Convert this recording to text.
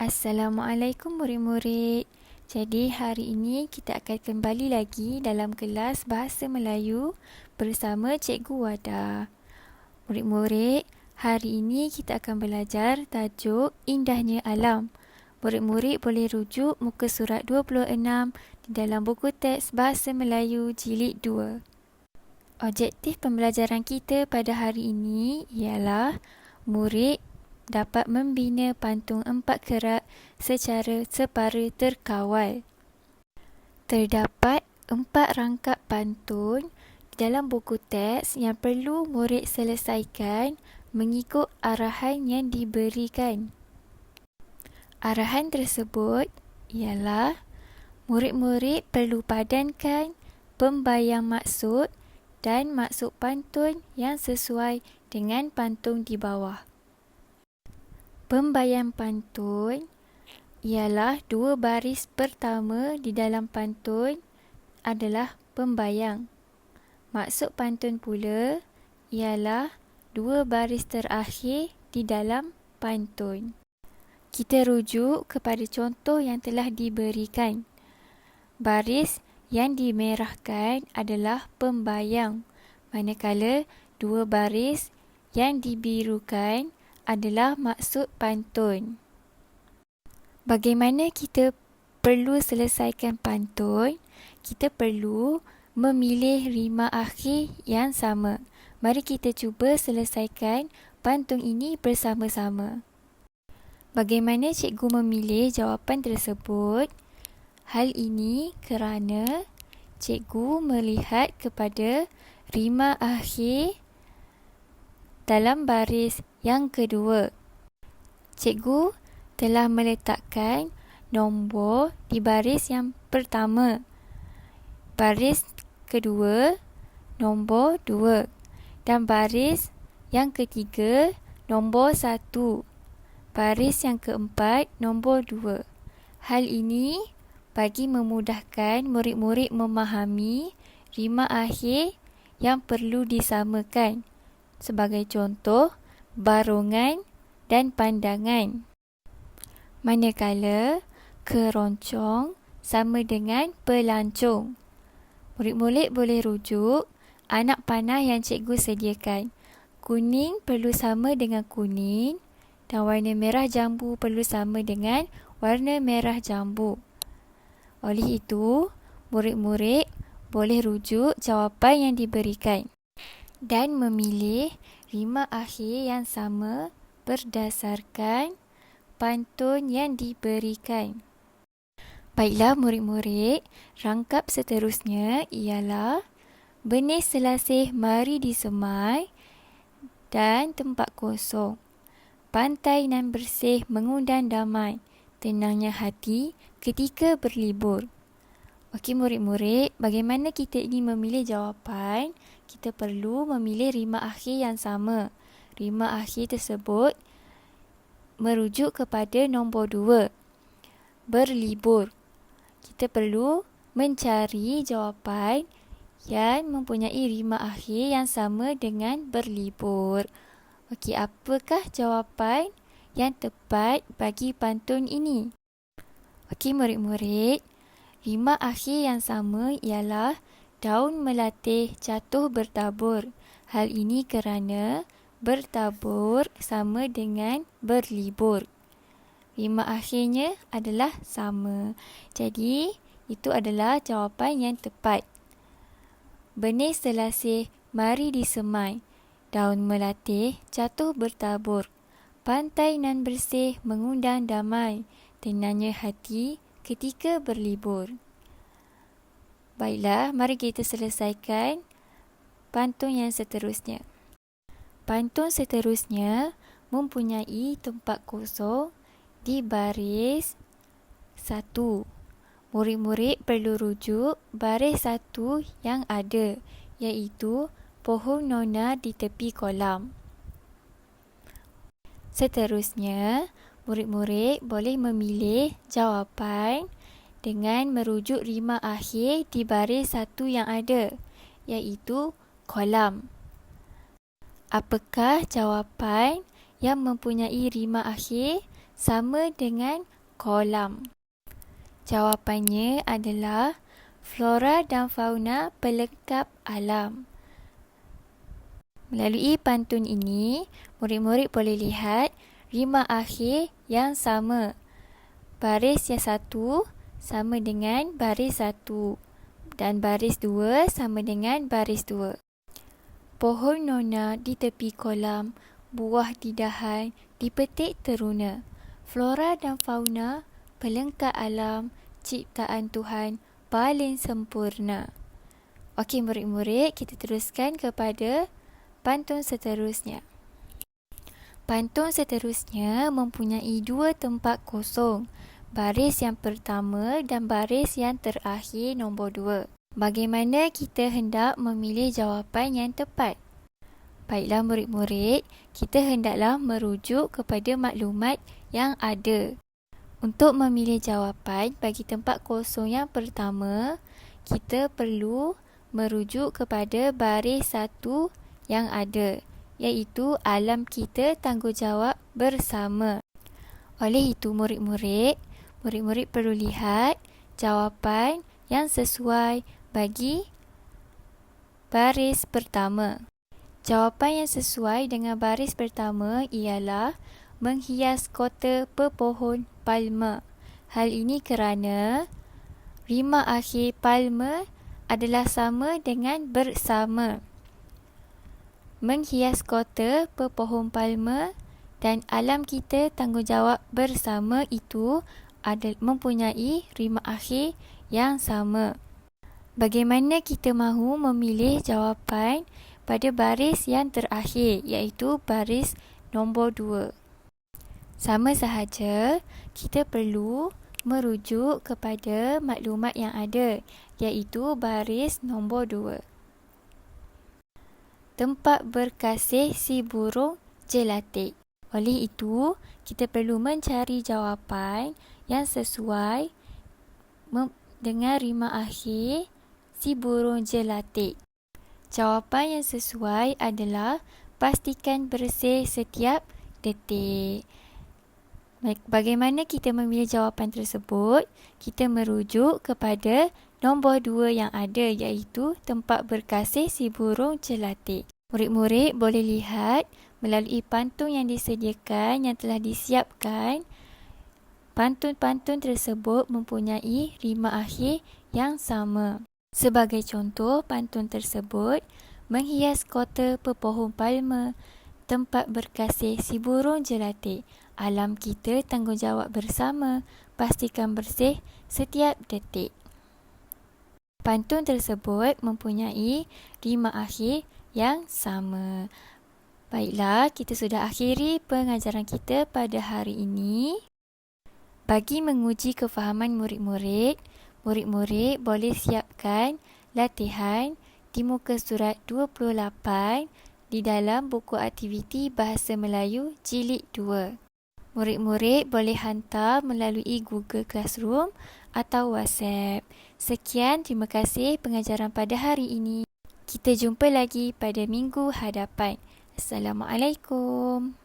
Assalamualaikum murid-murid. Jadi hari ini kita akan kembali lagi dalam kelas Bahasa Melayu bersama Cikgu Wada. Murid-murid, hari ini kita akan belajar tajuk Indahnya Alam. Murid-murid boleh rujuk muka surat 26 di dalam buku teks Bahasa Melayu Jilid 2. Objektif pembelajaran kita pada hari ini ialah murid dapat membina pantung 4 kerat secara separa terkawal. Terdapat 4 rangkap pantun di dalam buku teks yang perlu murid selesaikan mengikut arahan yang diberikan. Arahan tersebut ialah murid-murid perlu padankan pembayang maksud dan maksud pantun yang sesuai dengan pantun di bawah. Pembayang pantun ialah 2 baris pertama di dalam pantun adalah pembayang. Maksud pantun pula ialah 2 baris terakhir di dalam pantun. Kita rujuk kepada contoh yang telah diberikan. Baris yang dimerahkan adalah pembayang, manakala 2 baris yang dibirukan adalah maksud pantun. Bagaimana kita perlu selesaikan pantun? Kita perlu memilih rima akhir yang sama. Mari kita cuba selesaikan pantun ini bersama-sama. Bagaimana cikgu memilih jawapan tersebut? Hal ini kerana cikgu melihat kepada rima akhir dalam baris yang kedua. Cikgu telah meletakkan nombor di baris yang pertama. Baris kedua, nombor 2. Dan baris yang ketiga, nombor 1. Baris yang keempat, nombor 2. Hal ini bagi memudahkan murid-murid memahami rima akhir yang perlu disamakan. Sebagai contoh, barongan dan pandangan. Manakala keroncong sama dengan pelancong. Murid-murid boleh rujuk anak panah yang cikgu sediakan. Kuning perlu sama dengan kuning dan warna merah jambu perlu sama dengan warna merah jambu. Oleh itu, murid-murid boleh rujuk jawapan yang diberikan dan memilih rima akhir yang sama berdasarkan pantun yang diberikan. Baiklah murid-murid, rangkap seterusnya ialah benih selasih mari disemai dan tempat kosong. Pantai nan bersih mengundang damai, tenangnya hati ketika berlibur. Okey murid-murid, bagaimana kita ingin memilih jawapan? Kita perlu memilih rima akhir yang sama. Rima akhir tersebut merujuk kepada nombor 2. Berlibur. Kita perlu mencari jawapan yang mempunyai rima akhir yang sama dengan berlibur. Okey, apakah jawapan yang tepat bagi pantun ini? Okey murid-murid, rima akhir yang sama ialah daun melatih jatuh bertabur. Hal ini kerana bertabur sama dengan berlibur. Rima akhirnya adalah sama. Jadi, itu adalah jawapan yang tepat. Benih selasih mari disemai. Daun melatih jatuh bertabur. Pantai nan bersih mengundang damai. Tenangnya hati ketika berlibur. Baiklah, mari kita selesaikan pantun yang seterusnya. Pantun seterusnya mempunyai tempat kosong di baris 1. Murid-murid perlu rujuk baris 1 yang ada, iaitu pohon nona di tepi kolam. Seterusnya, murid-murid boleh memilih jawapan dengan merujuk rima akhir di baris 1 yang ada, iaitu kolam. Apakah jawapan yang mempunyai rima akhir sama dengan kolam? Jawapannya adalah flora dan fauna pelengkap alam. Melalui pantun ini, murid-murid boleh lihat rima akhir yang sama. Baris yang satu sama dengan baris satu dan baris dua sama dengan baris dua. Pohon nona di tepi kolam, buah di dahan, dipetik teruna. Flora dan fauna pelengkap alam, ciptaan Tuhan paling sempurna. Okey murid-murid, kita teruskan kepada pantun seterusnya. Pantun seterusnya mempunyai dua tempat kosong, baris yang pertama dan baris yang terakhir nombor 2. Bagaimana kita hendak memilih jawapan yang tepat? Baiklah murid-murid, kita hendaklah merujuk kepada maklumat yang ada. Untuk memilih jawapan bagi tempat kosong yang pertama, kita perlu merujuk kepada baris satu yang ada, iaitu alam kita tanggungjawab bersama. Oleh itu murid-murid perlu lihat jawapan yang sesuai bagi baris pertama. Jawapan yang sesuai dengan baris pertama ialah menghias kota pepohon palma. Hal ini kerana rima akhir palma adalah sama dengan bersama. Menghias kota pepohon palma dan alam kita tanggungjawab bersama itu mempunyai rima akhir yang sama. Bagaimana kita mahu memilih jawapan pada baris yang terakhir, iaitu baris nombor 2? Sama sahaja, kita perlu merujuk kepada maklumat yang ada, iaitu baris nombor 2. Tempat berkasih si burung jelatik. Oleh itu, kita perlu mencari jawapan yang sesuai dengan rima akhir si burung jelatik. Jawapan yang sesuai adalah pastikan bersih setiap detik. Bagaimana kita memilih jawapan tersebut? Kita merujuk kepada nombor 2 yang ada, iaitu tempat berkasih si burung jelatik. Murid-murid boleh lihat melalui pantun yang disediakan, yang telah disiapkan, pantun-pantun tersebut mempunyai rima akhir yang sama. Sebagai contoh pantun tersebut, menghias kota pepohon palma, tempat berkasih si burung jelatik, alam kita tanggungjawab bersama, pastikan bersih setiap detik. Pantun tersebut mempunyai rima akhir yang sama. Baiklah, kita sudah akhiri pengajaran kita pada hari ini. Bagi menguji kefahaman murid-murid boleh siapkan latihan di muka surat 28 di dalam buku aktiviti Bahasa Melayu Jilid 2. Murid-murid boleh hantar melalui Google Classroom atau WhatsApp. Sekian, terima kasih pengajaran pada hari ini. Kita jumpa lagi pada minggu hadapan. Assalamualaikum.